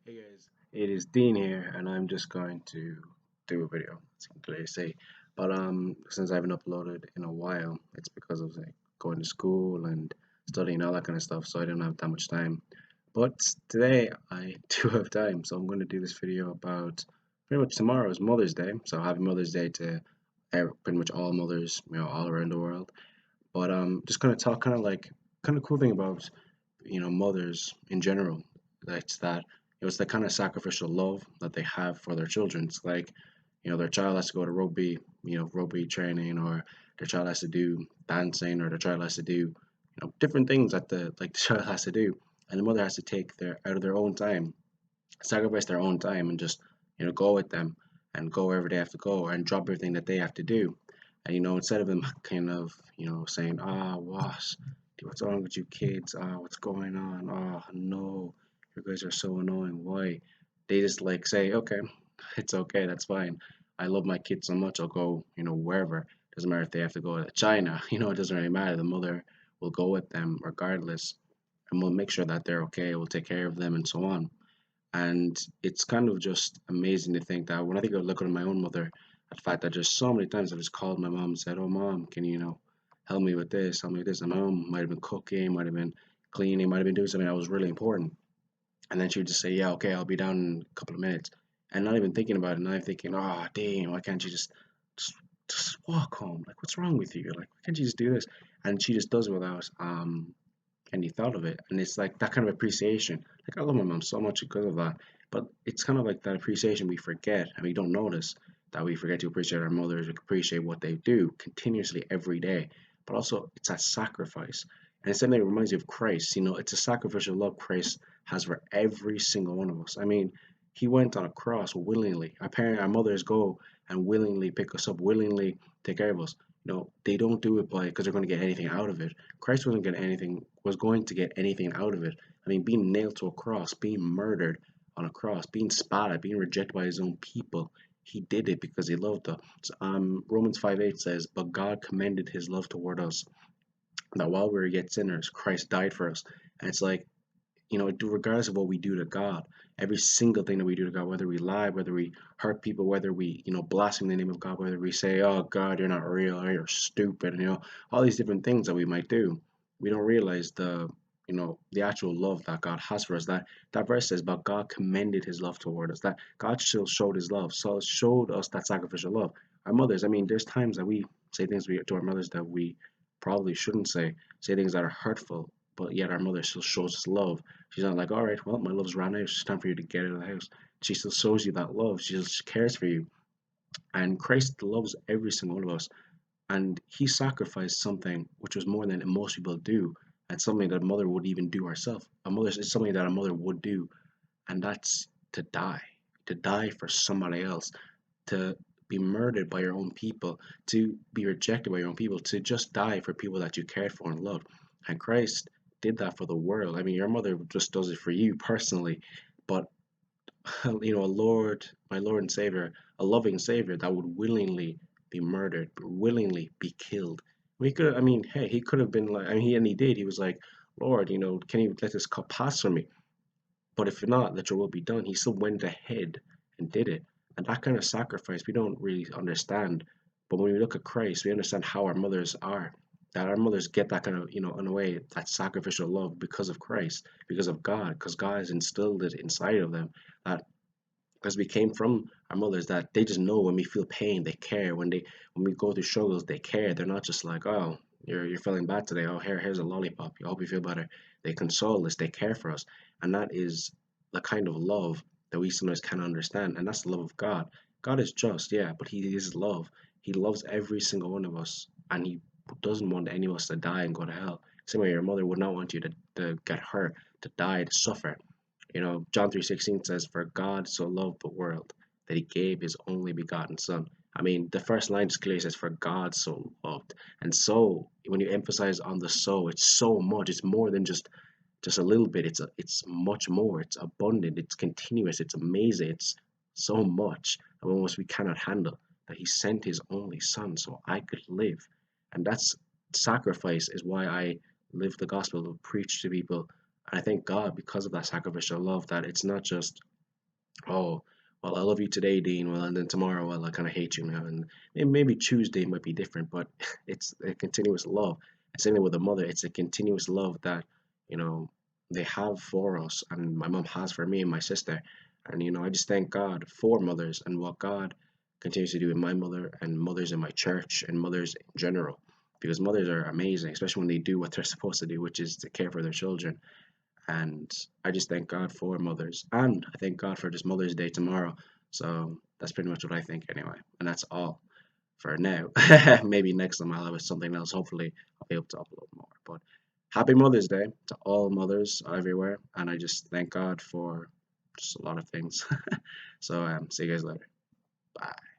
Hey guys, it is Dean here, and I'm just going to do a video. As you can clearly see, but since I haven't uploaded in a while, it's because of like going to school and studying all that kind of stuff, so I don't have that much time. But today I do have time, so I'm going to do this video about pretty much tomorrow is Mother's Day, so happy Mother's Day to pretty much all mothers, all around the world. But just gonna talk kind of cool thing about mothers in general. That's that it was the kind of sacrificial love that they have for their children. It's like their child has to go to rugby, rugby training, or their child has to do dancing, or their child has to do different things that the child has to do, and the mother has to take their out of their own time, sacrifice their own time, and just go with them and go wherever they have to go and drop everything that they have to do. And instead of them kind of saying, what's wrong with you kids, what's going on, no, you guys are so annoying, why, they just like say, okay, it's okay, that's fine, I love my kids so much, I'll go wherever. Doesn't matter if they have to go to China, it doesn't really matter. The mother will go with them regardless, and we'll make sure that they're okay, we'll take care of them and so on. And it's kind of just amazing to think that when I think of looking at my own mother, the fact that just so many times I just called my mom and said, "Oh, mom, can you help me with this, help me with this?" And my mom might have been cooking, might have been cleaning, might have been doing something that was really important. And then she would just say, "Yeah, okay, I'll be down in a couple of minutes." And not even thinking about it, not even thinking, "Oh, damn, why can't you just, just walk home? Like, what's wrong with you? Like, why can't you just do this?" And she just does it without any thought of it. And it's like that kind of appreciation. Like I love my mom so much because of that. But it's kind of like that appreciation we forget and we don't notice, that we forget to appreciate our mothers, we appreciate what they do continuously every day. But also it's that sacrifice. And it's something that reminds you of Christ. It's a sacrificial love Christ has for every single one of us. I mean, he went on a cross willingly. Our mothers go and willingly pick us up, willingly take care of us. They don't do it by because they're going to get anything out of it. Christ was going to get anything out of it. I mean, being nailed to a cross, being murdered on a cross, being spat at, being rejected by his own people. He did it because he loved us. Romans 5:8 says, "But God commended his love toward us, that while we were yet sinners, Christ died for us." And it's like, regardless of what we do to God, every single thing that we do to God, whether we lie, whether we hurt people, whether we, blaspheme the name of God, whether we say, "Oh God, you're not real," or "You're stupid," and all these different things that we might do, we don't realize the actual love that God has for us. That verse says, "But God commended His love toward us." That God still showed His love, so showed us that sacrificial love. Our mothers, I mean, there's times that we say things to our mothers that we probably shouldn't say things that are hurtful, but yet our mother still shows us love. She's not like, "All right, well, my love's ran out. It's time for you to get out of the house." She still shows you that love. She just cares for you. And Christ loves every single one of us. And he sacrificed something which was more than most people do. And something that a mother would even do herself. A mother is something that a mother would do. And that's to die. To die for somebody else. To be murdered by your own people. To be rejected by your own people. To just die for people that you cared for and loved. And Christ did that for the world. I mean, your mother just does it for you personally, but my Lord and Savior, a loving Savior that would willingly be murdered, willingly be killed. I mean, hey, he could have been like, I mean, he did. He was like, "Lord, can you let this cup pass from me? But if not, let your will be done." He still went ahead and did it. And that kind of sacrifice we don't really understand. But when we look at Christ, we understand how our mothers are. That our mothers get that kind of, in a way, that sacrificial love because of Christ, because of God, because God has instilled it inside of them. That because we came from our mothers, that they just know when we feel pain, they care. When we go through struggles, they care. They're not just like, "Oh, you're feeling bad today. Oh, here's a lollipop. I hope you feel better." They console us. They care for us, and that is the kind of love that we sometimes can't understand. And that's the love of God. God is just, yeah, but He is love. He loves every single one of us, and He doesn't want any of us to die and go to hell. Same way your mother would not want you to get hurt, to die, to suffer. John 3:16 says, "For God so loved the world that he gave his only begotten son." I mean, the first line just clearly says, "For God so loved." And so, when you emphasize on the "so," it's so much. It's more than just a little bit. It's much more. It's abundant. It's continuous. It's amazing. It's so much that almost we cannot handle. That he sent his only son so I could live. And that's sacrifice is why I live the gospel, to preach to people. And I thank God because of that sacrificial love, that it's not just Oh, well, I love you today, Dean. Well, and then tomorrow, well, I kind of hate you now. And maybe Tuesday might be different, but it's a continuous love. And same thing with a mother. It's a continuous love that, you know, they have for us, and my mom has for me and my sister. And, I just thank God for mothers and what God continues to do in my mother and mothers in my church and mothers in general. Because mothers are amazing, especially when they do what they're supposed to do, which is to care for their children. And I just thank God for mothers, and I thank God for just Mother's Day tomorrow. So that's pretty much what I think anyway, and that's all for now. Maybe next time I'll have something else. Hopefully, I'll be able to upload more. But happy Mother's Day to all mothers everywhere, and I just thank God for just a lot of things. So see you guys later. Bye.